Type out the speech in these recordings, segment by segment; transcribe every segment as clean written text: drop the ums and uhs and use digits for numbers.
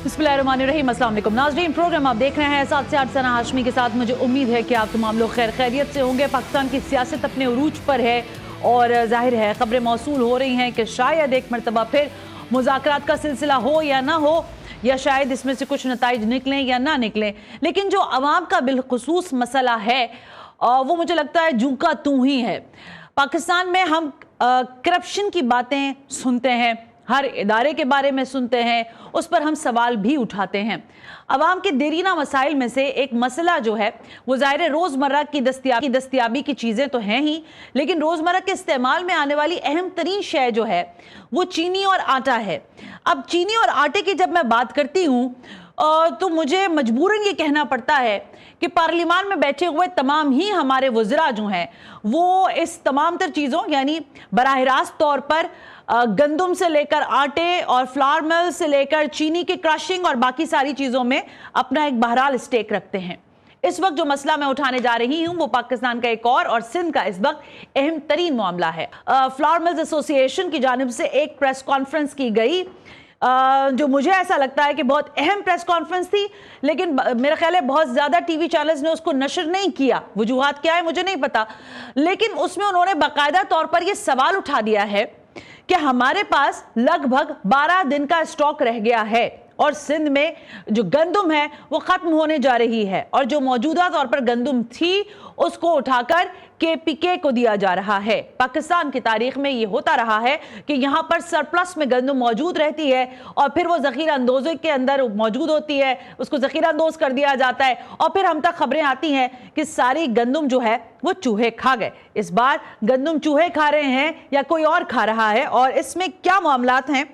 बिस्मिल्लाहिर्रहमानिर्रहीम। अस्सलाम वालेकुम नाज़रीन, प्रोग्राम आप देख रहे हैं 7 से 8 सना हाशमी के साथ। मुझे उम्मीद है कि आप तमाम लोग खैर खैरियत से होंगे। पाकिस्तान की सियासत अपने उरूज पर है और जाहिर है खबरें मौसूल हो रही हैं कि शायद एक मरतबा फिर मुज़ाकरात का सिलसिला हो या ना हो, या शायद इसमें से कुछ नताइज निकलें या ना निकलें। लेकिन जो अवाम का बिलखुसूस मसला है वो मुझे लगता है जूं का तू ही है। पाकिस्तान में हम करप्शन की बातें सुनते हैं, हर इदारे के बारे में सुनते हैं, उस पर हम सवाल भी उठाते हैं। अवाम के देरीना मसाइल में से एक मसला जो है वो ज़ाहिर रोज़मर्रा की दस्तियाबी की चीज़ें तो हैं ही, लेकिन रोज़मर्रा के इस्तेमाल में आने वाली अहम तरीन शय जो है वो चीनी और आटा है। अब चीनी और आटे की जब मैं बात करती हूँ तो मुझे मजबूरन ये कहना पड़ता है कि पार्लियामान में बैठे हुए तमाम ही हमारे वज़रा जो हैं वो इस तमाम तर चीज़ों यानी बराह रास्त तौर पर गंदम से लेकर आटे और फ्लावर मिल से लेकर चीनी के क्रशिंग और बाकी सारी चीज़ों में अपना एक बहरहाल स्टेक रखते हैं। इस वक्त जो मसला मैं उठाने जा रही हूं वो पाकिस्तान का एक और सिंध का इस वक्त अहम तरीन मामला है। फ्लावर मिल्स एसोसिएशन की जानिब से एक प्रेस कॉन्फ्रेंस की गई जो मुझे ऐसा लगता है कि बहुत अहम प्रेस कॉन्फ्रेंस थी, लेकिन मेरा ख्याल है बहुत ज़्यादा टीवी चैनल्स ने उसको नशर नहीं किया। वजूहात क्या है मुझे नहीं पता, लेकिन उसमें उन्होंने बाकायदा तौर पर यह सवाल उठा दिया है कि हमारे पास लगभग 12 दिन का स्टॉक रह गया है और सिंध में जो गंदम है वो खत्म होने जा रही है, और जो मौजूदा तौर पर गंदम थी उसको उठाकर KPK को दिया जा रहा है। पाकिस्तान की तारीख में ये होता रहा है कि यहाँ पर सरप्लस में गंदम मौजूद रहती है और फिर वो ज़ख़ीरा अंदोज़े के अंदर मौजूद होती है, उसको ज़ख़ीरा अंदोज़ कर दिया जाता है और फिर हम तक खबरें आती हैं कि सारी गंदम जो है वो चूहे खा गए। इस बार गंदम चूहे खा रहे हैं या कोई और खा रहा है, और इसमें क्या मामलात हैं,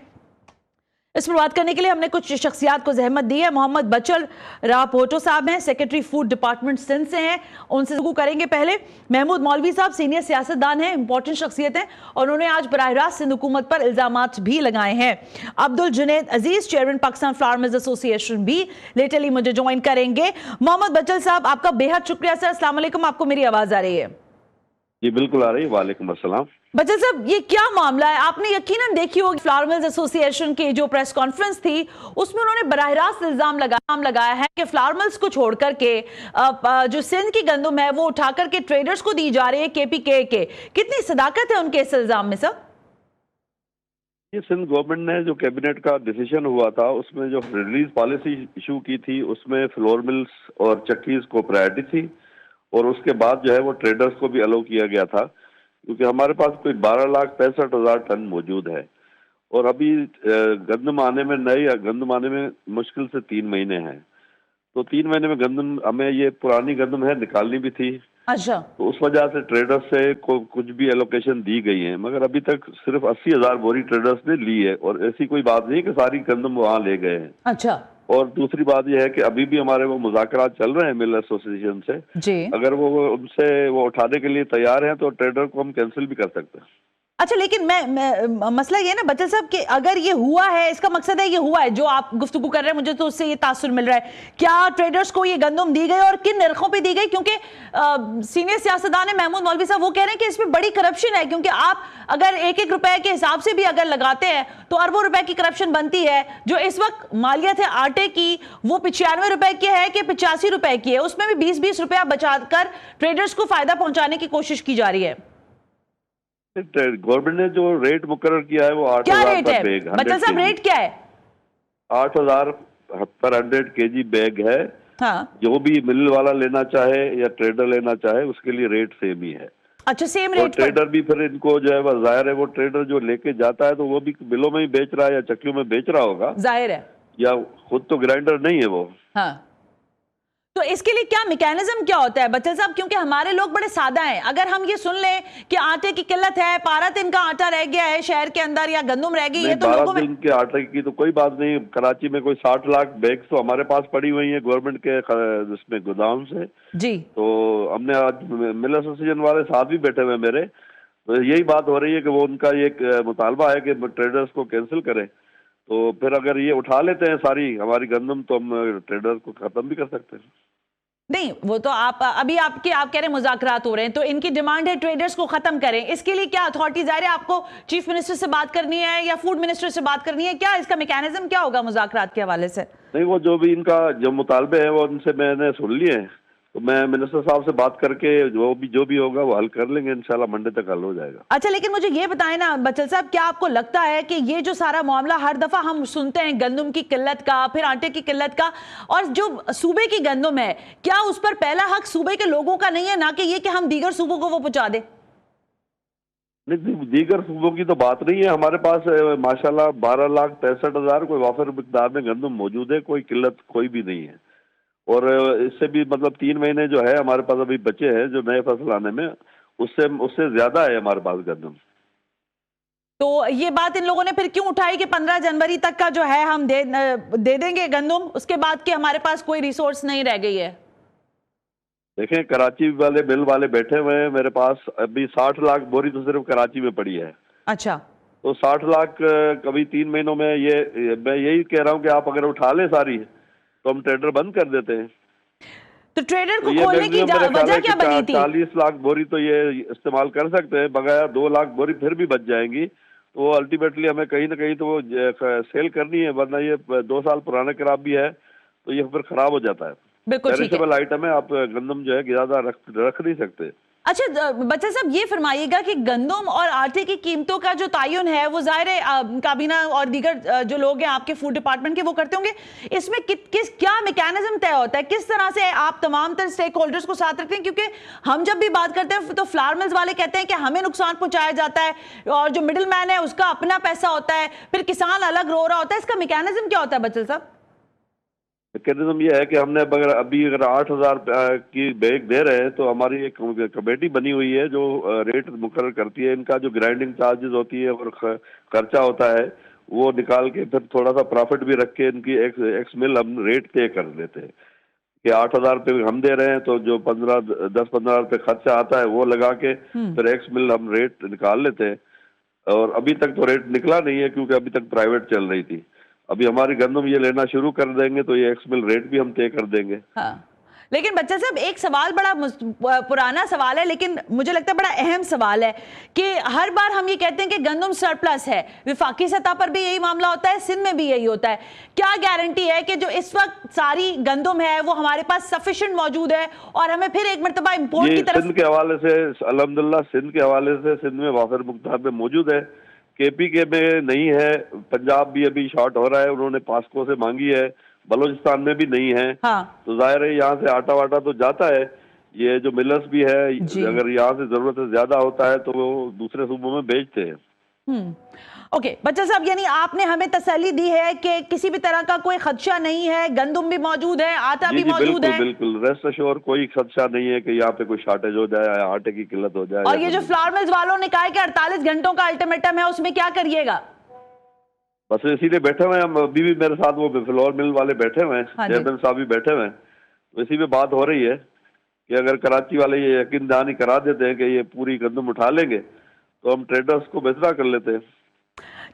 इस पर बात करने के लिए हमने कुछ शख्सियात को जहमत दी है। मोहम्मद बचल राव भोटो साहब हैं, सेक्रेटरी फूड डिपार्टमेंट सिंध से हैं, उनसे गुफ्तगू करेंगे। पहले महमूद मौलवी साहब सीनियर सियासतदान हैं, इंपॉर्टेंट शख्सियत हैं, और उन्होंने आज बराह रास्त सिंध हुकूमत पर इल्जामात भी लगाए हैं। Abdul Junaid Aziz chairman Pakistan flour mills association भी लेटरली मुझे ज्वाइन करेंगे। मोहम्मद बचल साहब आपका बेहद शुक्रिया सर। अस्सलाम वालेकुम, आपको मेरी आवाज आ रही है? जी बिल्कुल आ रही है। वालेकुम अस्सलाम। बचल साहब ये क्या मामला है? आपने यकीनन देखी होगी फ्लावर मिल्स एसोसिएशन की जो प्रेस कॉन्फ्रेंस थी उसमें उन्होंने बराह रास्त इल्जाम लगाया है कि फ्लावर मिल्स को छोड़ करके जो सिंध की गंदम है वो उठा करके ट्रेडर्स को दी जा रही है KPK के। कितनी सदाकत है उनके इस इल्जाम में सर? ये सिंध गवर्नमेंट ने जो कैबिनेट का डिसीजन हुआ था उसमें जो रिलीज पॉलिसी इशू की थी उसमें फ्लोर मिल्स और चक्कीज को प्रायोरिटी थी, और उसके बाद जो है वो ट्रेडर्स को भी अलो किया गया था, क्योंकि हमारे पास कोई 12,65,000 टन मौजूद है और अभी गंदम आने में गंदम आने में मुश्किल से 3 महीने हैं। तो 3 महीने में गंदम हमें ये पुरानी गंदम है निकालनी भी थी। अच्छा। तो उस वजह से ट्रेडर्स से कुछ भी एलोकेशन दी गई है, मगर अभी तक सिर्फ 80,000 बोरी ट्रेडर्स ने ली है, और ऐसी कोई बात नहीं कि सारी गंदम वहाँ ले गए हैं। अच्छा। और दूसरी बात यह है कि अभी भी हमारे वो मुज़ाकरात चल रहे हैं मिल एसोसिएशन से जी। अगर वो उनसे वो उठाने के लिए तैयार हैं तो ट्रेडर को हम कैंसिल भी कर सकते हैं। अच्छा, लेकिन मैं मसला ये ना बचल साहब कि अगर ये हुआ है, इसका मकसद है ये हुआ है जो आप गुफ्तगू कर रहे हैं, मुझे तो उससे ये तासुर मिल रहा है। क्या ट्रेडर्स को ये गंदम दी गई और किन नरखों पे दी गई? क्योंकि सीनियर सियासतदान है महमूद मौलवी साहब, वो कह रहे हैं कि इसमें बड़ी करप्शन है, क्योंकि आप अगर 1-1 रुपए के हिसाब से भी अगर लगाते हैं तो अरबों रुपए की करप्शन बनती है। जो इस वक्त मालियत है आटे की वो 95 रुपए की है कि 85 रुपए की है, उसमें भी 20-20 रुपया बचाकर ट्रेडर्स को फायदा पहुंचाने की कोशिश की जा रही है। गवर्नमेंट ने जो रेट मुकर्रर किया है वो 8,000 पर बैग। बचल साहब रेट क्या है? 8,000 पर 100 kg बैग है। हाँ। जो भी मिल वाला लेना चाहे या ट्रेडर लेना चाहे उसके लिए रेट सेम ही है। अच्छा, सेम रेट। ट्रेडर भी फिर इनको जो है वह जाहिर है वो ट्रेडर जो लेके जाता है तो वो भी बिलों में ही बेच रहा है या चक्कियों में बेच रहा होगा, जाहिर है, या खुद तो ग्राइंडर नहीं है वो। हाँ। तो इसके लिए क्या मैकेनिज्म क्या होता है बचल साहब? क्योंकि हमारे लोग बड़े सादा हैं। अगर हम ये सुन लें कि आटे की किल्लत है, 12 दिन का आटा रह गया है शहर के अंदर या गंदम रह गई है, तो लोगों में 12 दिन के आटे की तो कोई बात नहीं। कराची में कोई 60 लाख बैग्स तो हमारे पास पड़ी हुई है गवर्नमेंट के उसमें गोदाम से जी। तो हमने आज मिल एसोसिएशन वाले साथ भी बैठे हुए मेरे, तो यही बात हो रही है कि वो उनका ये मुतालबा है कि ट्रेडर्स को कैंसिल करें। तो फिर अगर ये उठा लेते हैं सारी हमारी गंदम तो हम ट्रेडर्स को खत्म भी कर सकते हैं। नहीं, वो तो आप अभी आप कह रहे हैं मुज़ाकरात हो रहे हैं, तो इनकी डिमांड है ट्रेडर्स को खत्म करें। इसके लिए क्या अथॉरिटी, ज़ाहिर है आपको चीफ मिनिस्टर से बात करनी है या फूड मिनिस्टर से बात करनी है, क्या इसका मैकेनिज्म क्या होगा मुज़ाकरात के हवाले से? नहीं, वो जो भी इनका जो मुतालबे है वो उनसे मैंने सुन लिए हैं, तो मैं मिनिस्टर साहब से बात करके जो भी होगा वो हल कर लेंगे, इंशाल्लाह मंडे तक हल हो जाएगा। अच्छा, लेकिन मुझे ये बताएं ना बचल साहब, क्या आपको लगता है कि ये जो सारा मामला हर दफा हम सुनते हैं गंदम की किल्लत का, फिर आटे की किल्लत का, और जो सूबे की गंदम है, क्या उस पर पहला हक सूबे के लोगों का नहीं है, ना कि ये कि हम दीगर सूबों को वो पहुंचा दें? नहीं, दीगर सूबों की तो बात नहीं है। हमारे पास माशाल्लाह 12,63,000 कोई वाफिर मिकदार में गंदम मौजूद है, कोई किल्लत कोई भी नहीं है। और इससे भी मतलब 3 महीने जो है हमारे पास अभी बचे हैं जो नए फसल आने में, उससे ज्यादा है हमारे पास गंदम। तो ये बात इन लोगों ने फिर क्यों उठाई कि 15 जनवरी तक का जो है हम दे देंगे गंदम, उसके बाद कि हमारे पास कोई रिसोर्स नहीं रह गई है? देखें, कराची वाले मिल वाले बैठे हुए हैं मेरे पास, अभी 60 लाख बोरी तो सिर्फ कराची में पड़ी है। अच्छा, तो 60 लाख कभी 3 महीनों में, मैं यही कह रहा हूँ कि आप अगर उठा लें सारी तो हम ट्रेडर बंद कर देते हैं। तो ट्रेडर को खोलने की वजह क्या बनी थी? 40 लाख बोरी तो ये इस्तेमाल कर सकते हैं, बगैर 2 लाख बोरी फिर भी बच जाएंगी। तो अल्टीमेटली हमें कहीं ना कहीं तो वो सेल करनी है, वरना ये 2 साल पुराना खराब भी है तो ये फिर खराब हो जाता है। बिल्कुल ठीक है। आइटम है, आप गंदम जो है ज्यादा रख नहीं सकते। अच्छा बच्चा साहब, ये फरमाइएगा कि गंदम और आटे की कीमतों का जो तयन है वो ज़ाहिर है काबीना और दीगर जो लोग हैं आपके फूड डिपार्टमेंट के वो करते होंगे, इसमें क्या मैकेनिज्म तय होता है, किस तरह से आप तमाम तरह स्टेक होल्डर्स को साथ रखते हैं? क्योंकि हम जब भी बात करते हैं तो फ्लावर मिल्स वाले कहते हैं कि हमें नुकसान पहुंचाया जाता है, और जो मिडिल मैन है उसका अपना पैसा होता है, फिर किसान अलग रो रहा होता है। इसका मैकेनिज्म क्या होता है बच्चल साहब? मैकेनिज्म ये है कि हमने अगर 8,000 की बैग दे रहे हैं तो हमारी एक कमेटी बनी हुई है जो रेट मुकर्रर करती है। इनका जो ग्राइंडिंग चार्जेस होती है और खर्चा होता है वो निकाल के फिर थोड़ा सा प्रॉफिट भी रख के इनकी एक्स मिल हम रेट तय कर देते हैं कि 8,000 रुपये हम दे रहे हैं, तो जो 10-15 रुपये खर्चा आता है वो लगा के फिर एक्स मिल हम रेट निकाल लेते हैं। और अभी तक तो रेट निकला नहीं है क्योंकि अभी तक प्राइवेट चल रही थी। अभी हमारी गंदम ये लेना शुरू कर देंगे तो ये एक्स मिल रेट भी हम तय कर देंगे। हाँ। लेकिन बच्चा साहब, एक सवाल बड़ा पुराना सवाल है, लेकिन मुझे लगता है बड़ा अहम सवाल है कि हर बार हम ये कहते हैं कि गंदम सरप्लस है, विफाकी सतह पर भी यही मामला होता है, सिंध में भी यही होता है। क्या गारंटी है कि जो इस वक्त सारी गंदम है वो हमारे पास सफिशिएंट मौजूद है और हमें फिर एक मरतबा इंपोर्ट की तरफ? सिंध के हवाले से अल्हम्दुलिल्लाह, सिंध के हवाले से सिंध में वाफिर मुकदार में मौजूद है, KPK में नहीं है, पंजाब भी अभी शॉर्ट हो रहा है, उन्होंने पास्को से मांगी है, बलूचिस्तान में भी नहीं है। हाँ। तो जाहिर है यहाँ से आटा वाटा तो जाता है, ये जो मिलर्स भी है अगर यहाँ से जरूरत से ज्यादा होता है तो वो दूसरे सूबों में बेचते हैं। ओके बच्चा साहब, यानी आपने हमें तसल्ली दी है कि किसी भी तरह का कोई खदशा नहीं है, गंदम भी मौजूद है, आटा भी मौजूद है। बिल्कुल रेस्ट अश्योर, कोई खदशा नहीं है कि यहाँ पे कोई शॉर्टेज हो जाए, आटे की किल्लत हो जाए। और ये जो फ्लावर मिल्स वालों ने कहा है कि 48 घंटों का अल्टीमेटम है, उसमें क्या करिएगा? बस इसीलिए बैठे हुए हैं, अभी भी मेरे साथ वो फ्लोर मिल वाले बैठे हुए हैं, चेयरमैन साहब भी बैठे हुए हैं, तो इसी पे बात हो रही है कि अगर कराची वाले ये यकीन दहानी करा देते हैं कि ये पूरी गंदम उठा लेंगे तो हम ट्रेडर्स को बेचना कर लेते हैं।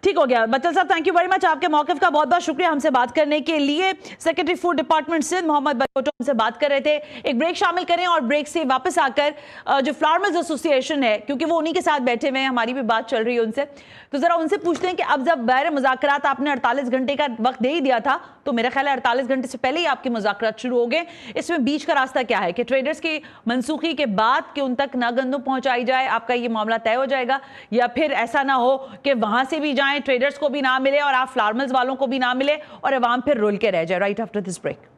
ठीक हो गया बच्चल साहब, थैंक यू वेरी मच, आपके मौक़िफ़ का बहुत बहुत शुक्रिया हमसे बात करने के लिए। Secretary food department Sindh Mohammad Baloch हमसे बात कर रहे थे। एक ब्रेक शामिल करें और ब्रेक से वापस आकर जो फ्लावर मिल्स एसोसिएशन है, क्योंकि वो उन्हीं के साथ बैठे हुए हैं, हमारी भी बात चल रही है उनसे, तो जरा उनसे पूछते हैं कि अब जब बहर मुज़ाकरात आपने 48 घंटे का वक्त दे ही दिया था, तो मेरा ख्याल है 48 घंटे से पहले ही आपके मुज़ाकरात शुरू हो गए, इसमें बीच का रास्ता क्या है कि ट्रेडर्स की मनसूखी के बाद कि उन तक ना गंदम पहुंचाई जाए, आपका ये मामला तय हो जाएगा, या फिर ऐसा ना हो कि वहां से भी जाएं, ट्रेडर्स को भी ना मिले और आप फ्लावर मिल्स वालों को भी ना मिले और अवाम फिर रुल के रह जाए? Right after this break.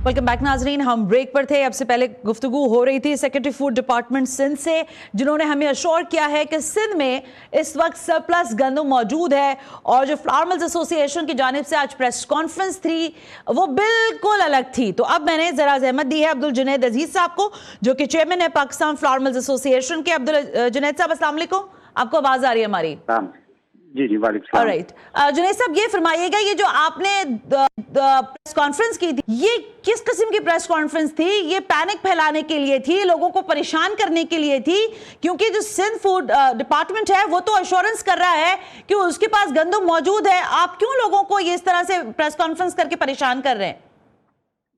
Welcome back नाजरीन, हम ब्रेक पर थे। अब से पहले गुफ्तगू हो रही थी सेक्रेटरी फूड डिपार्टमेंट सिंध से, जिन्होंने हमें अश्योर किया है कि सिंध में इस वक्त सरप्लस गंदम मौजूद है, और जो फ्लावर मिल्स एसोसिएशन की जानिब से आज प्रेस कॉन्फ्रेंस थी वो बिल्कुल अलग थी। तो अब मैंने जरा जहमत दी है अब्दुल जुनैद अजीज साहब को, जो कि चेयरमैन है पाकिस्तान फ्लावर मिल्स एसोसिएशन के। अब्दुल जुनैद साहब अस्सलाम वालेकुम, आपको आवाज आ रही है हमारी? जी जी, वालेकुम। ऑलराइट, जुनैद साहब ये फरमाइएगा, ये जो आपने प्रेस कॉन्फ्रेंस की थी, ये किस किस्म की प्रेस कॉन्फ्रेंस थी? ये पैनिक फैलाने के लिए थी, लोगों को परेशान करने के लिए थी? क्योंकि जो सिंध फूड डिपार्टमेंट है वो तो अश्योरेंस कर रहा है कि उसके पास गंदम मौजूद है, आप क्यों लोगों को ये इस तरह से प्रेस कॉन्फ्रेंस करके परेशान कर रहे हैं?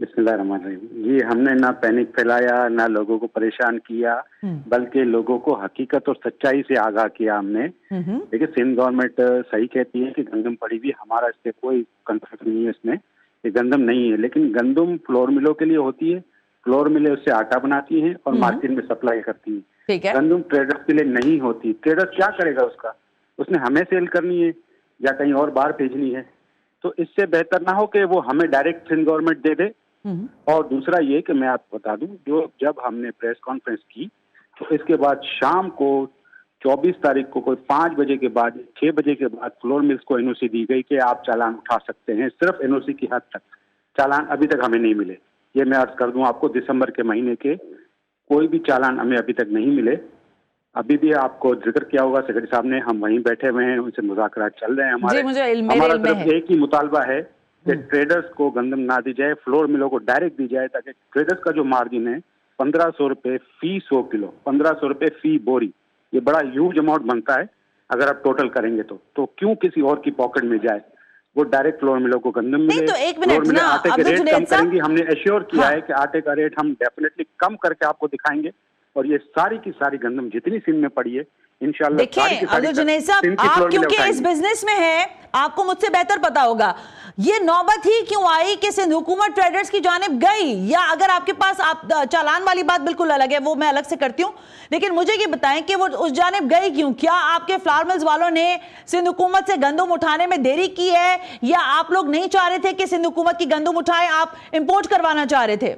बिस्मिल्लाहिर्रहमानिर्रहीम। जी, हमने ना पैनिक फैलाया, ना लोगों को परेशान किया, बल्कि लोगों को हकीकत और सच्चाई से आगाह किया हमने। देखिए, सिंध गवर्नमेंट सही कहती है कि गंदम पड़ी हुई, हमारा इससे कोई कंफ्लिक्ट नहीं है, इसमें ये गंदम नहीं है। लेकिन गंदम फ्लोर मिलों के लिए होती है, फ्लोर मिलें उससे आटा बनाती हैं और मार्केट में सप्लाई करती हैं। ठीक है। गंदम ट्रेडर्स के लिए नहीं होती। ट्रेडर्स क्या करेगा उसका? उसने हमें सेल करनी है या कहीं और बाहर भेजनी है। तो इससे बेहतर ना हो कि वो हमें डायरेक्ट सिंध गवर्नमेंट दे दे। और दूसरा ये कि मैं आपको बता दूं, जो जब हमने प्रेस कॉन्फ्रेंस की तो इसके बाद शाम को 24 तारीख को कोई 5 बजे के बाद 6 बजे के बाद फ्लोर मिल्स को एनओसी दी गई कि आप चालान उठा सकते हैं, सिर्फ एनओसी की हद तक। चालान अभी तक हमें नहीं मिले। ये मैं अर्ज कर दूं आपको, दिसंबर के महीने के कोई भी चालान हमें अभी तक नहीं मिले। अभी भी आपको जिक्र किया होगा सेक्रेटरी साहब ने, हम वहीं बैठे हुए हैं, उनसे मुज़ाकरात चल रहे हैं हमारे। हमारा सिर्फ एक ही मुतालबा है कि ट्रेडर्स को गंदम ना दी जाए, फ्लोर मिलों को डायरेक्ट दी जाए, ताकि ट्रेडर्स का जो मार्जिन है 1500 रुपये फी 100 किलो, 1500 रुपये फी बोरी, ये बड़ा ह्यूज अमाउंट बनता है अगर आप टोटल करेंगे तो क्यों किसी और की पॉकेट में जाए? वो डायरेक्ट फ्लोर मिलों को गंदम मिले। तो एक मिनट ना, आटे के रेट कम करेंगे, हमने एश्योर किया है कि आटे का रेट हम डेफिनेटली कम करके आपको दिखाएंगे। और ये सारी की सारी गंदम जितनी सिंध में पड़ी है इंशाल्लाह। देखिए अब्दुल जुनैद साहब, आप क्योंकि इस बिजनेस में हैं, आपको मुझसे बेहतर पता होगा ये नौबत ही क्यों आई कि सिंध हुकूमत ट्रेडर्स की जानिब गई, या अगर आपके पास आप चालान वाली बात बिल्कुल अलग है, वो मैं अलग से करती हूँ, लेकिन मुझे ये बताएं कि वो उस जानिब गई क्यों? क्या आपके फ्लावर मिल्स वालों ने सिंध हुकूमत से गंदम उठाने में देरी की है, या आप लोग नहीं चाह रहे थे कि सिंध हुकूमत की गंदम उठाए, आप इंपोर्ट करवाना चाह रहे थे?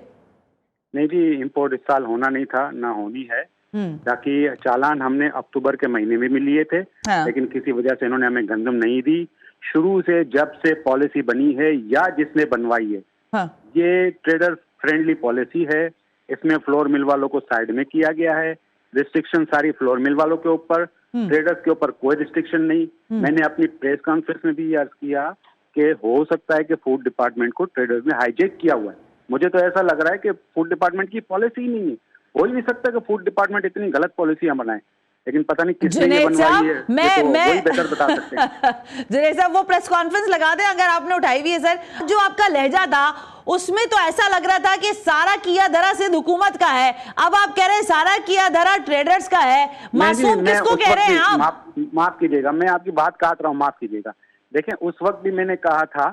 नहीं जी, इंपोर्ट इस साल होना नहीं था, ना होनी है। ताकि चालान हमने अक्टूबर के महीने में भी लिए थे, लेकिन किसी वजह से इन्होंने हमें गंदम नहीं दी। शुरू से जब से पॉलिसी बनी है या जिसने बनवाई है, ये ट्रेडर फ्रेंडली पॉलिसी है। इसमें फ्लोर मिल वालों को साइड में किया गया है, रिस्ट्रिक्शन सारी फ्लोर मिल वालों के ऊपर, ट्रेडर्स के ऊपर कोई रिस्ट्रिक्शन नहीं। मैंने अपनी प्रेस कॉन्फ्रेंस में भी अर्ज किया कि हो सकता है कि फूड डिपार्टमेंट को ट्रेडर्स ने हाईजैक किया हुआ है। मुझे तो ऐसा लग रहा है कि फूड डिपार्टमेंट की पॉलिसी ही नहीं है। हो ही नहीं सकता कि फूड डिपार्टमेंट इतनी गलत पॉलिसियां बनाए, लेकिन पता नहीं किसने ये बनवाई है, तो वही बेहतर बता सकते हैं। जुनैद साहब, वो प्रेस कॉन्फ्रेंस लगा दें अगर आपने उठाई हुई है। सर, जो आपका लहजा था उसमें तो ऐसा लग रहा था कि सारा किया धरा सिंध हुकूमत का है, अब आप कह रहे हैं सारा किया धरा ट्रेडर्स का है। मासूम किसको कह रहे हैं आप? माफ कीजिएगा, मैं आपकी बात काट रहा हूँ, माफ कीजिएगा। देखें, उस वक्त भी मैंने कहा था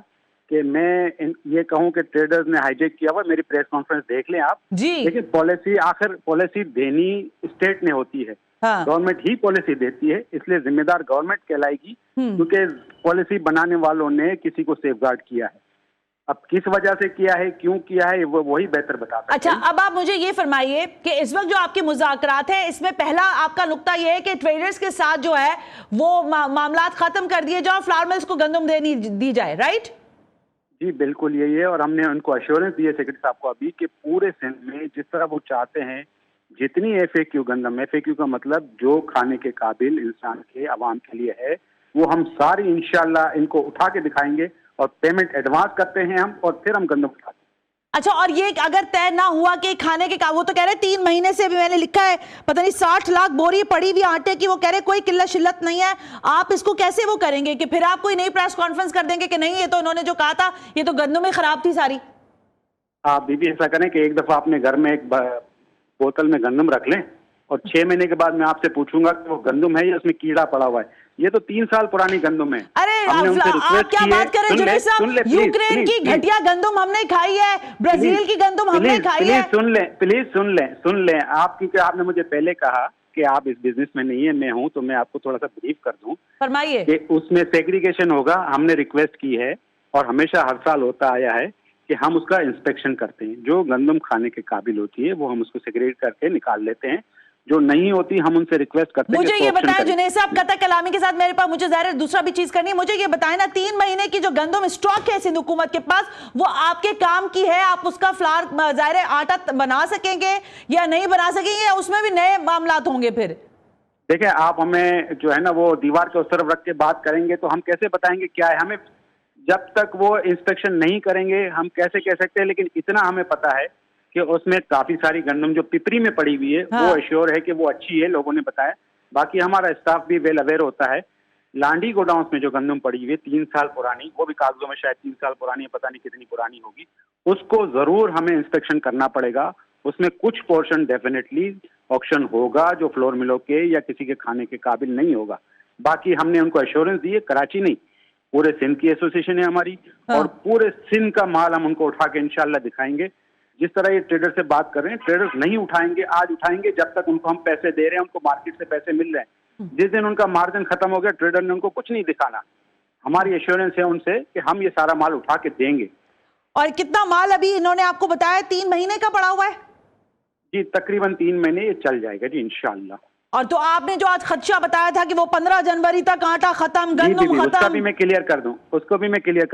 कि मैं ये कहूं कि ट्रेडर्स ने हाईजैक किया हुआ। मेरी प्रेस कॉन्फ्रेंस देख लें आप जी। लेकिन पॉलिसी, आखिर पॉलिसी देनी स्टेट ने होती है, गवर्नमेंट ही पॉलिसी देती है, इसलिए जिम्मेदार गवर्नमेंट कहलाएगी, क्योंकि पॉलिसी बनाने वालों ने किसी को सेफगार्ड किया है। अब किस वजह से किया है, क्यों किया है, वो वही बेहतर बता सकते हैं। अच्छा, अब आप मुझे ये फरमाइए कि इस वक्त जो आपके मुज़ाकरात हैं, इसमें पहला आपका नुक्ता ये है कि ट्रेडर्स के साथ जो है वो मामलात खत्म कर दिए जाओ, फ्लावर मिल्स को गंदम देनी दी जाए, राइट? जी बिल्कुल यही है, और हमने उनको अश्योरेंस दी है सेक्रेटरी साहब को अभी कि पूरे सिंध में जिस तरह वो चाहते हैं, जितनी FAQ गंदम, FAQ का मतलब जो खाने के काबिल इंसान के आवाम के लिए है, वो हम सारी इंशाल्लाह इनको उठा के दिखाएंगे, और पेमेंट एडवांस करते हैं हम, और फिर हम गंदम उठाते हैं। अच्छा, और ये अगर तय ना हुआ कि खाने के वो तो कह रहे 3 महीने से भी मैंने लिखा है, पता नहीं 60 लाख बोरी पड़ी हुई आटे की, वो कह रहे कोई किल्लत शिल्लत नहीं है। आप इसको कैसे वो करेंगे कि फिर आप कोई नई प्रेस कॉन्फ्रेंस कर देंगे कि नहीं ये तो उन्होंने जो कहा था ये तो गंदम में खराब थी सारी? आप बीबी ऐसा करें कि एक दफा अपने घर में एक बोतल में गंदम रख लें, और 6 महीने के बाद मैं आपसे पूछूंगा कि वो गंदम है या उसमें कीड़ा पड़ा हुआ है। ये तो 3 साल पुरानी गंदम है। अरे आप क्या बात कर रहे हैं जुनैद साहब? यूक्रेन की घटिया गंदम हमने खाई है, ब्राजील की गंदम हमने खाई है। प्लीज सुन लें आप, क्योंकि आपने मुझे पहले कहा कि आप इस बिजनेस में नहीं है, मैं हूं, तो मैं आपको थोड़ा सा ब्रीफ कर दूं। फरमाइए। कि उसमें सेग्रीगेशन होगा, हमने रिक्वेस्ट की है और हमेशा हर साल होता आया है कि हम उसका इंस्पेक्शन करते हैं। जो गंदम खाने के काबिल होती है वो हम उसको सेग्रीगेट करके निकाल लेते हैं, जो नहीं होती हम उनसे रिक्वेस्ट करते हैं। मुझे ये बताएं जुनैद साहब, कता कलामी के साथ मेरे पास मुझे ज़ाहिर दूसरा भी चीज करनी है, मुझे ये बताएं ना, 3 महीने की जो गंदम स्टॉक है सिंध हुकूमत के पास, वो आपके काम की है? आप उसका फ्लावर ज़ाहिर आटा बना सकेंगे या नहीं बना सकेंगे, या उसमें भी नए मामलात होंगे? फिर देखिए, आप हमें जो है ना वो दीवार के उस तरफ रख के बात करेंगे तो हम कैसे बताएंगे क्या है। हमें जब तक वो इंस्पेक्शन नहीं करेंगे हम कैसे कह सकते हैं। लेकिन इतना हमें पता है कि उसमें काफी सारी गंदम जो पिपरी में पड़ी हुई है वो एश्योर है कि वो अच्छी है, लोगों ने बताया। बाकी हमारा स्टाफ भी वेल अवेयर होता है। लांडी गोडाउन में जो गंदम पड़ी हुई है 3 साल पुरानी, वो भी कागजों में शायद 3 साल पुरानी है, पता नहीं कितनी पुरानी होगी, उसको जरूर हमें इंस्पेक्शन करना पड़ेगा। उसमें कुछ पोर्शन डेफिनेटली ऑक्शन होगा जो फ्लोर मिलों के या किसी के खाने के काबिल नहीं होगा। बाकी हमने उनको एश्योरेंस दी है, कराची नहीं पूरे सिंध की एसोसिएशन है हमारी, और पूरे सिंध का माल हम उनको उठा के इंशाल्लाह दिखाएंगे। जिस तरह ये ट्रेडर से बात कर रहे हैं, ट्रेडर्स नहीं उठाएंगे, आज उठाएंगे जब तक उनको हम पैसे दे रहे हैं, उनको मार्केट से पैसे मिल रहे हैं। जिस दिन उनका मार्जिन खत्म हो गया, ट्रेडर ने उनको कुछ नहीं दिखाना। हमारी एश्योरेंस है उनसे कि हम ये सारा माल उठा के देंगे। और कितना माल अभी इन्होंने आपको बताया 3 महीने का पड़ा हुआ है? जी तकरीबन 3 महीने ये चल जाएगा जी इंशाल्लाह। और तो आपने जो आज खदशा बताया था कि वो 15 जनवरी तक आटा खत्म, गंदम खत्म, उसका भी मैं क्लियर कर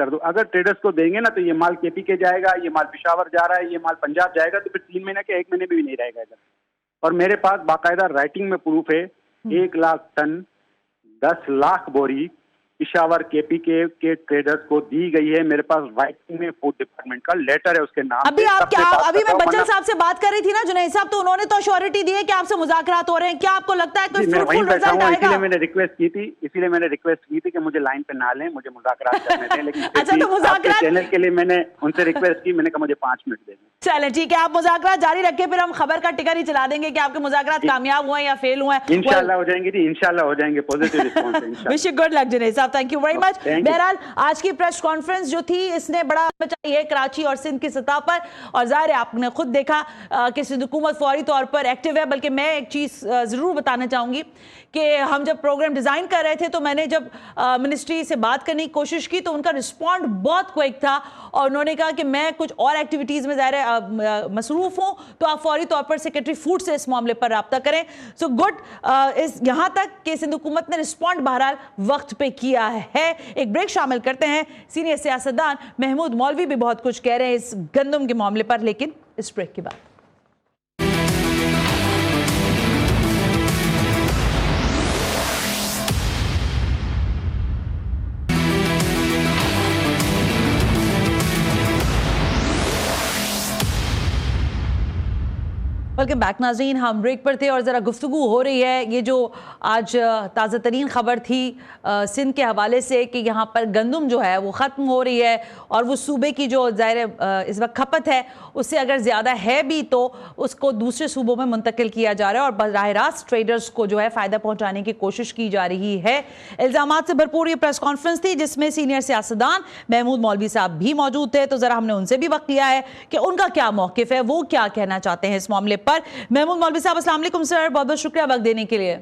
दूं, अगर ट्रेडर्स को देंगे ना तो ये माल केपी के जाएगा, ये माल पिशावर जा रहा है, ये माल पंजाब जाएगा, तो फिर 3 महीने के 1 महीने भी नहीं रहेगा इधर। और मेरे पास बाकायदा राइटिंग में प्रूफ है 1 लाख टन 10 लाख बोरी पिशावर केपी के ट्रेडर्स को दी गई है। मेरे पास राइटिंग में फूड डिपार्टमेंट का लेटर है उसके नाम। अभी मैं बच्चन साहब से बात कर रही थी ना जुनैद साहब, तो उन्होंने तो श्योरिटी दी है कि आपसे मुज़ाकरात हो रहे हैं। क्या आपको लगता है कोई फ्रूटफुल रिजल्ट आएगा? इसीलिए मैंने रिक्वेस्ट की थी कि मुझे लाइन पे ना लें, मुझे मुज़ाकरात करने दें। लेकिन अच्छा, तो मुज़ाकरात चैनल के लिए मैंने उनसे रिक्वेस्ट की, मैंने कहा मुझे 5 मिनट दे दें। चलें ठीक है, आप मुज़ाकरात जारी रखें, फिर हम खबर का टिकर ही चला देंगे कि आपके मुज़ाकरात कामयाब हुए या फेल हुए। इंशाल्लाह हो जाएंगे जी, इंशाल्लाह हो जाएंगे। पॉजिटिव रिस्पांस है इंशाल्लाह। Wish you good luck Junaid साहब, थैंक यू वेरी मच। बहरहाल आज की प्रेस कॉन्फ्रेंस जो थी इसने बड़ा मचाई है कराची और सिंध की सतह पर, और जाहिर है आपने खुद देखा कि सिंध हुकूमत फौरी तौर पर एक्टिव है। बल्कि मैं एक चीज़ ज़रूर बताना चाहूँगी कि हम जब प्रोग्राम डिज़ाइन कर रहे थे तो मैंने जब मिनिस्ट्री से बात करने की कोशिश की तो उनका रिस्पॉन्ड बहुत क्विक था, और उन्होंने कहा कि मैं कुछ और एक्टिविटीज़ में ज़ाहिर है मसरूफ़ हूँ, तो आप फौरी तौर पर सेक्रेटरी फूड से इस मामले पर रब्ता करें। सो गुड, इस यहाँ तक कि सिंध हुकूमत ने रिस्पॉन्ड बहरहाल वक्त पे किया है। एक ब्रेक शामिल करते हैं। सीनियर सियासतदान महमूद मौलवी भी बहुत कुछ कह रहे हैं इस गंदम के मामले पर, लेकिन इस ब्रेक के बाद। वेलकम बैक नाज़रीन, हम ब्रेक पर थे और ज़रा गुफ्तगू हो रही है। ये जो आज ताज़ा तरीन ख़बर थी सिंध के हवाले से कि यहाँ पर गंदम जो है वो ख़त्म हो रही है, और वो सूबे की जो ज़ाहिर इस वक्त खपत है उससे अगर ज़्यादा है भी तो उसको दूसरे सूबों में मुंतकिल किया जा रहा है, और बराह रास्त ट्रेडर्स को जो है फ़ायदा पहुँचाने की कोशिश की जा रही है। इल्ज़ामात से भरपूर ये प्रेस कॉन्फ्रेंस थी जिसमें सीनियर सियासतदान महमूद मौलवी साहब भी मौजूद थे, तो ज़रा हमने उनसे भी वक्त लिया है कि उनका क्या मौक़िफ़ है, वो क्या कहना चाहते हैं इस मामले पर। महमूद मौलवी साहब अस्सलाम वालेकुम सर, बहुत बहुत शुक्रिया वक्त देने के लिए।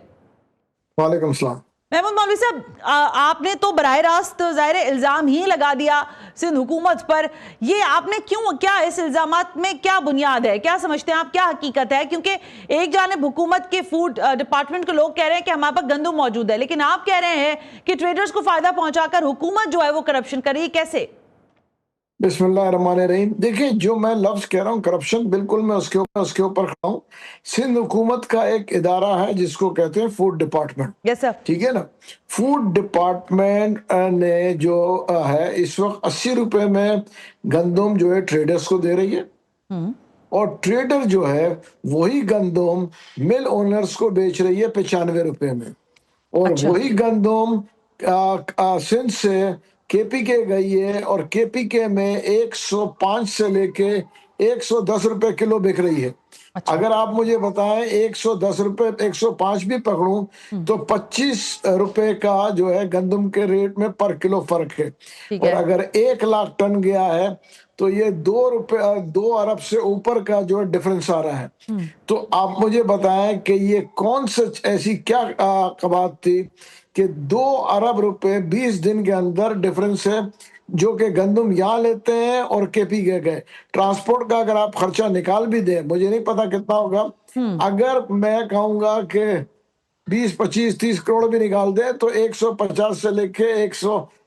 वालेकुम सलाम। महमूद मौलवी साहब, आपने तो बराह रास्त ज़ाहिर इल्ज़ाम ही लगा दिया सिंध हुकूमत पर, ये आपने क्यों, क्या इस इल्ज़ामात में क्या बुनियाद है, क्या समझते हैं आप, क्या हकीकत है? क्योंकि एक जानिब हुकूमत के फूड डिपार्टमेंट के लोग कह रहे हैं कि हमारे पास गंदम मौजूद है, लेकिन आप कह रहे हैं कि ट्रेडर्स को फ़ायदा पहुँचाकर हुकूमत जो है वो करप्शन कर रही है, कैसे? बिस्मिल्लाहिर्रहमानिर्रहीम। देखिए, जो मैं लफ्ज कह रहा हूँ करप्शन, बिल्कुल मैं उसके ऊपर खड़ा हूँ। सिंध हुकूमत का एक इदारा है जिसको कहते हैं फूड डिपार्टमेंट। Yes sir. ठीक है ना। फूड डिपार्टमेंट ने जो है इस वक्त 80 रुपए में गंदम जो है ट्रेडर्स को दे रही है, और ट्रेडर जो है वही गंदम मिल ओनर्स को बेच रही है 95 रुपए में, और अच्छा। वही गंदम सिंध से केपीके गई है, और केपीके में 105 से लेके 110 रुपए किलो बिक रही है। अच्छा। अगर आप मुझे बताएं 110 रुपए 105 भी पकड़ूं तो 25 रुपए का जो है गंदम के रेट में पर किलो फर्क है। और अगर 1 लाख टन गया है तो ये 2 अरब से ऊपर का जो डिफरेंस आ रहा है। तो आप मुझे बताएं कि ये कौन सी ऐसी क्या कबात थी कि 2 अरब रुपए 20 दिन के अंदर डिफरेंस है, जो कि गंदम यहाँ लेते हैं और केपी के गए। ट्रांसपोर्ट का अगर आप खर्चा निकाल भी दें, मुझे नहीं पता कितना होगा, अगर मैं कहूंगा कि 20, 25, 30 करोड़ भी निकाल दें तो 150 से लेके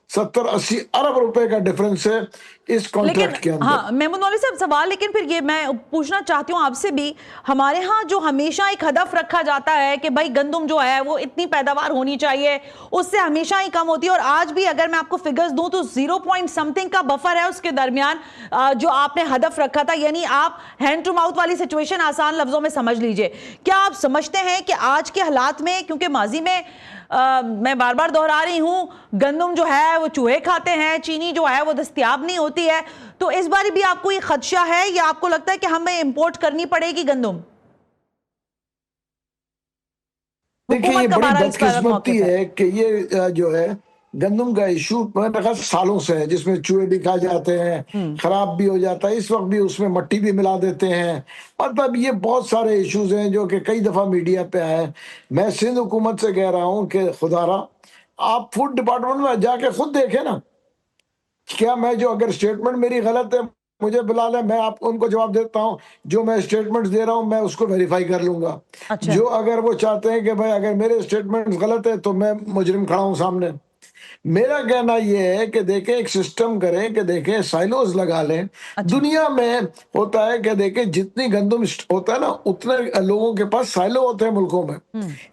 70-80 अरब रुपए का डिफरेंस है इस कॉन्ट्रैक्ट के अंदर। हाँ महमूद मौलवी साहब सवाल, लेकिन फिर ये मैं पूछना चाहती हूँ आपसे भी, हमारे यहाँ जो हमेशा एक हदफ रखा जाता है कि भाई गंदम जो है वो इतनी पैदावार होनी चाहिए, उससे हमेशा ही कम होती है, और आज भी अगर मैं आपको फिगर्स दूं तो 0 पॉइंट समथिंग का बफर है उसके दरमियान जो आपने हदफ रखा था, यानी आप हैंड टू माउथ वाली सिचुएशन आसान लफ्जों में समझ लीजिए। क्या आप समझते हैं कि आज के हालात में, क्योंकि माजी में मैं बार बार दोहरा रही हूं, गंदम जो है वो चूहे खाते हैं, चीनी जो है वो दस्तयाब नहीं होती है, तो इस बार भी आपको ये खदशा है या आपको लगता है कि हमें इंपोर्ट करनी पड़ेगी गंदम? देखिए ये बड़ी बदकिस्मती है कि ये जो है गंदम का इशू मैंने कहा सालों से है, जिसमें चूहे भी खा जाते हैं, खराब भी हो जाता है, इस वक्त भी उसमें मट्टी भी मिला देते हैं। मतलब ये बहुत सारे इश्यूज हैं जो कि कई दफा मीडिया पे आए। मैं सिंध हुकूमत से कह रहा हूं कि खुदारा आप फूड डिपार्टमेंट में जाके खुद देखें ना, क्या मैं जो अगर स्टेटमेंट मेरी गलत है मुझे बुला ले, मैं आपको उनको जवाब देता हूं, जो मैं स्टेटमेंट दे रहा हूं मैं उसको वेरीफाई कर लूंगा। अच्छा। जो अगर वो चाहते हैं कि भाई अगर मेरे स्टेटमेंट गलत है तो मैं मुजरिम खड़ा हूं सामने। मेरा कहना यह है कि देखें एक सिस्टम करें कि देखें साइलोज लगा लें। अच्छा। दुनिया में होता है कि देखें जितनी गंदम होता है ना उतने लोगों के पास साइलो होते हैं मुल्कों में।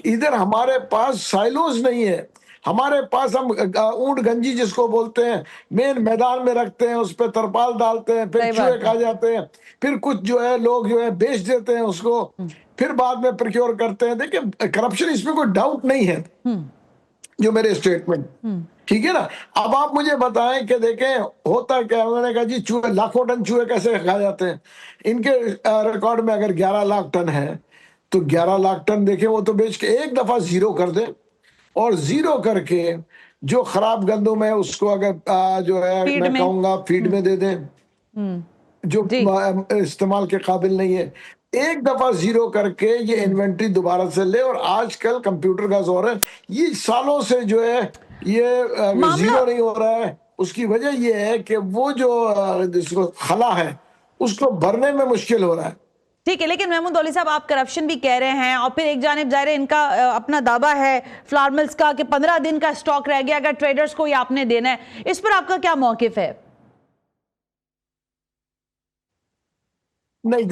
इधर हमारे पास साइलोज नहीं है। हमारे पास हम ऊंट गंजी जिसको बोलते हैं मेन मैदान में रखते हैं, उस पर तरपाल डालते हैं, फिर चूहे खा जाते हैं, फिर कुछ जो है लोग जो है बेच देते हैं उसको, फिर बाद में प्रोक्योर करते हैं। देखिए करप्शन इसमें कोई डाउट नहीं है जो मेरे स्टेटमेंट, ठीक है ना। अब आप मुझे बताएं कि देखें होता क्या। उन्होंने कहा जी चूहे लाखों टन चूहे कैसे खाए जाते हैं। इनके रिकॉर्ड में अगर 11 लाख टन है तो 11 लाख टन देखें वो तो बेच के एक दफा जीरो कर दे, और जीरो करके जो खराब गंदम है उसको अगर जो है मैं कहूंगा फीड में दे दें जो इस्तेमाल के काबिल नहीं है, एक दफा जीरो करके ये इन्वेंट्री दोबारा से ले। और आजकल कंप्यूटर का जोर है, ये सालों से जो है ये जीरो नहीं हो रहा है। उसकी वजह ये है कि वो जो जिसको खला है उसको भरने में मुश्किल हो रहा है। ठीक है, लेकिन महमूद मौलवी साहब आप करप्शन भी कह रहे हैं, और फिर एक जानिब जाहिर है इनका अपना दावा है फ्लावर मिल्स का कि 15 दिन का स्टॉक रह गया, अगर ट्रेडर्स को ये आपने देना है, इस पर आपका क्या मौकिफ है? नहीं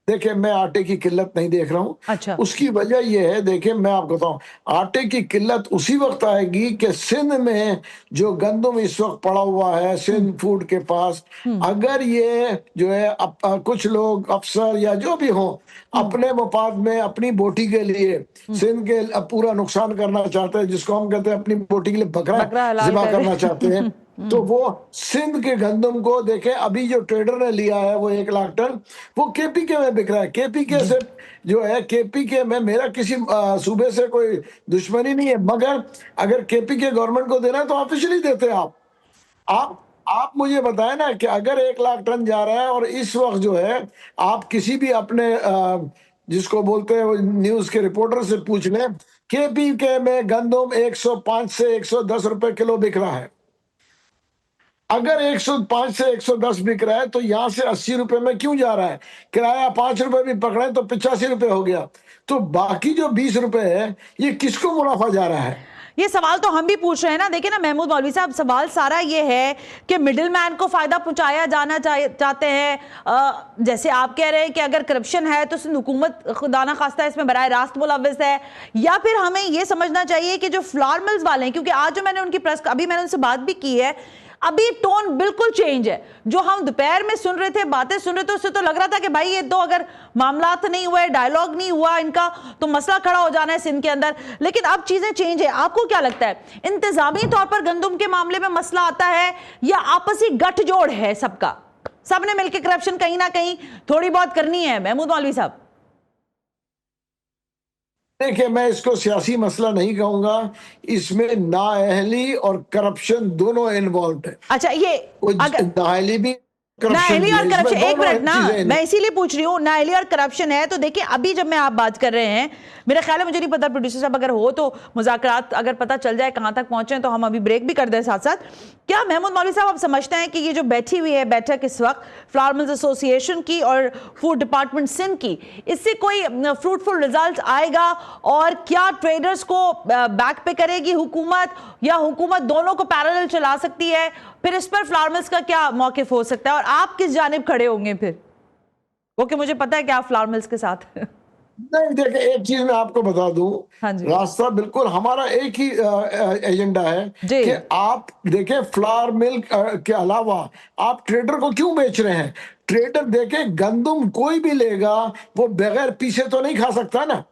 देखिए मैं आटे की किल्लत नहीं देख रहा हूं। अच्छा। उसकी वजह यह है, देखिए मैं आपको बताऊं, आटे की किल्लत उसी वक्त आएगी कि सिंध में जो गंदम इस वक्त पड़ा हुआ है सिंध फूड के पास, अगर ये जो है कुछ लोग अफसर या जो भी हो अपने मफाद में अपनी बोटी के लिए सिंध के पूरा नुकसान करना चाहते हैं, जिसको हम कहते हैं अपनी बोटी के लिए बकरा ज़िबा करना चाहते हैं, तो वो सिंध के गंदम को देखें। अभी जो ट्रेडर ने लिया है वो 1 लाख टन वो केपीके में बिक रहा है। केपीके से जो है केपीके में मेरा किसी सूबे से कोई दुश्मनी नहीं है, मगर अगर केपीके गवर्नमेंट को देना है तो ऑफिशियली देते हैं आप मुझे बताएं ना कि अगर 1 लाख टन जा रहा है और इस वक्त जो है आप किसी भी अपने जिसको बोलते हैं न्यूज के रिपोर्टर से पूछ लें, केपीके में गंदम 105 से 110 रुपए किलो बिक रहा है। अगर 105 से 110 बिक रहा है तो यहां से 80 रुपए में क्यों जा रहा है? किराया 5 रुपए भी पकड़े तो 85 रुपए हो गया, तो बाकी जो 20 रुपए है ये किसको मुनाफा जा रहा है? ये सवाल तो हम भी पूछ रहे हैं ना। देखिए ना महमूद मौलवी साहब, सवाल सारा ये है कि मिडिल मैन को फायदा पहुंचाया जाना चाहते हैं। जैसे आप कह रहे हैं कि अगर करप्शन है तो हुकूमत खुदा ना खास्ता इसमें बराह रास्त मुलव्विस है, या फिर हमें ये समझना चाहिए कि जो फ्लावर मिल्स वाले हैं, क्योंकि आज जो मैंने उनकी प्रेस अभी मैंने उनसे बात भी की है, अभी टोन बिल्कुल चेंज है। जो हम दोपहर में सुन रहे थे, बातें सुन रहे थे, उससे तो लग रहा था कि भाई ये तो अगर मामला नहीं हुआ है, डायलॉग नहीं हुआ इनका, तो मसला खड़ा हो जाना है सिंध के अंदर। लेकिन अब चीजें चेंज है। आपको क्या लगता है, इंतजामी तौर पर गंदम के मामले में मसला आता है या आपसी गठजोड़ है सबका, सबने मिलकर करप्शन कहीं ना कहीं थोड़ी बहुत करनी है? महमूद मौलवी साहब देखिए मैं इसको सियासी मसला नहीं कहूंगा, इसमें नाअहली और करप्शन दोनों इन्वॉल्व है। अच्छा, ये नाअहली भी नाअहली और करप्शन, एक मिनट ना, चीजें हैं। मैं इसीलिए पूछ रही हूँ, नाअहली और करप्शन है तो देखिए अभी जब मैं आप बात कर रहे हैं, मेरा ख्याल है, मुझे नहीं पता प्रोड्यूसर साहब अगर हो तो मुज़ाकरात अगर पता चल जाए कहां तक पहुंचे तो हम अभी ब्रेक भी कर दें साथ साथ। क्या महमूद मौलवी साहब आप समझते हैं कि ये जो बैठी हुई है बैठक इस वक्त फ्लावर मिल्स एसोसिएशन की और फूड डिपार्टमेंट सिंध की, इससे कोई फ्रूटफुल रिजल्ट आएगा? और क्या ट्रेडर्स को बैक पे करेगी हुकूमत, या हुकूमत दोनों को पैरेलल चला सकती है? फिर इस पर फ्लावर मिल्स का क्या मौकिफ हो सकता है और आप किस जानिब खड़े होंगे फिर? ओके, मुझे पता है कि आप फ्लावर मिल्स के साथ हैं। नहीं, देखिए एक चीज मैं आपको बता दूं, हाँ जी। रास्ता बिल्कुल हमारा एक ही एजेंडा है जी। कि आप देखें फ्लावर मिल के अलावा आप ट्रेडर को क्यों बेच रहे हैं? ट्रेडर देखें गंदम कोई भी लेगा वो बगैर पीसे तो नहीं खा सकता ना,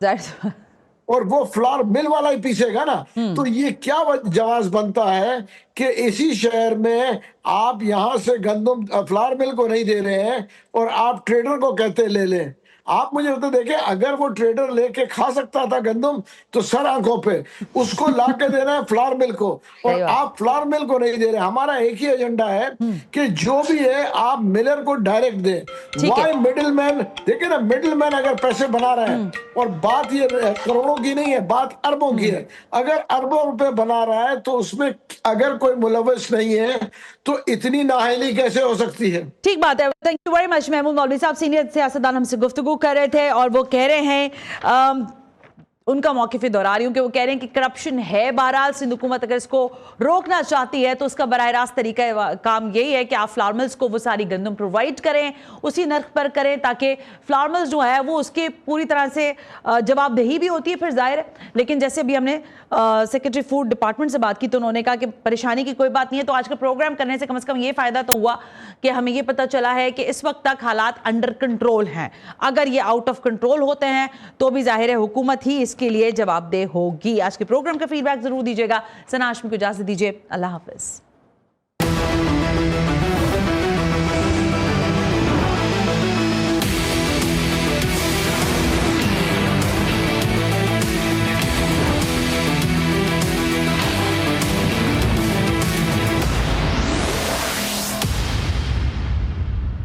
और वो फ्लावर मिल वाला ही पीसेगा ना। तो ये क्या जवाब बनता है कि इसी शहर में आप यहां से गंदम फ्लावर मिल को नहीं दे रहे हैं और आप ट्रेडर को कहते ले लें। आप मुझे तो देखें, अगर वो ट्रेडर लेके खा सकता था गंदम तो सर आंखों पे उसको ला के देना है फ्लावर मिल को, और आप फ्लावर मिल को नहीं दे रहे। हमारा एक ही एजेंडा है कि जो भी है आप मिलर को डायरेक्ट दें। Why middleman? देखिए ना, मिडिलमैन अगर पैसे बना रहा है, और बात ये करोड़ों की नहीं है, बात अरबों की है। अगर अरबों रुपए बना रहा है तो उसमें अगर कोई मुलव्वस नहीं है तो इतनी नाअहली कैसे हो सकती है? ठीक बात है। Thank you very much. Mahmood मौलवी साहब सीनियर सियासतदान हमसे गुफ्तगू कर रहे थे और वो कह रहे हैं उनका मौक़िफ़ दोहरा रही हूँ कि वो कह रहे हैं कि करप्शन है, बहरहाल सिंध हुकूमत अगर इसको रोकना चाहती है तो उसका बराह रास्त तरीका काम यही है कि आप फ्लावर मिल्स को वो सारी गंदम प्रोवाइड करें, उसी नर्ख पर करें, ताकि फ्लावर मिल्स जो है वो उसके पूरी तरह से जवाबदेही भी होती है फिर जाहिर है। लेकिन जैसे अभी हमने सेक्रेटरी फूड डिपार्टमेंट से बात की तो उन्होंने कहा कि परेशानी की कोई बात नहीं है। तो आज का प्रोग्राम करने से कम ये फ़ायदा तो हुआ कि हमें ये पता चला है कि इस वक्त तक हालात अंडर कंट्रोल हैं। अगर ये आउट ऑफ कंट्रोल होते हैं तो भी जाहिर है हुकूमत ही इसके लिए जवाबदेह होगी। आज के प्रोग्राम का फीडबैक जरूर दीजिएगा। सना हाशमी को इजाजत दीजिए। अल्लाह हाफिज।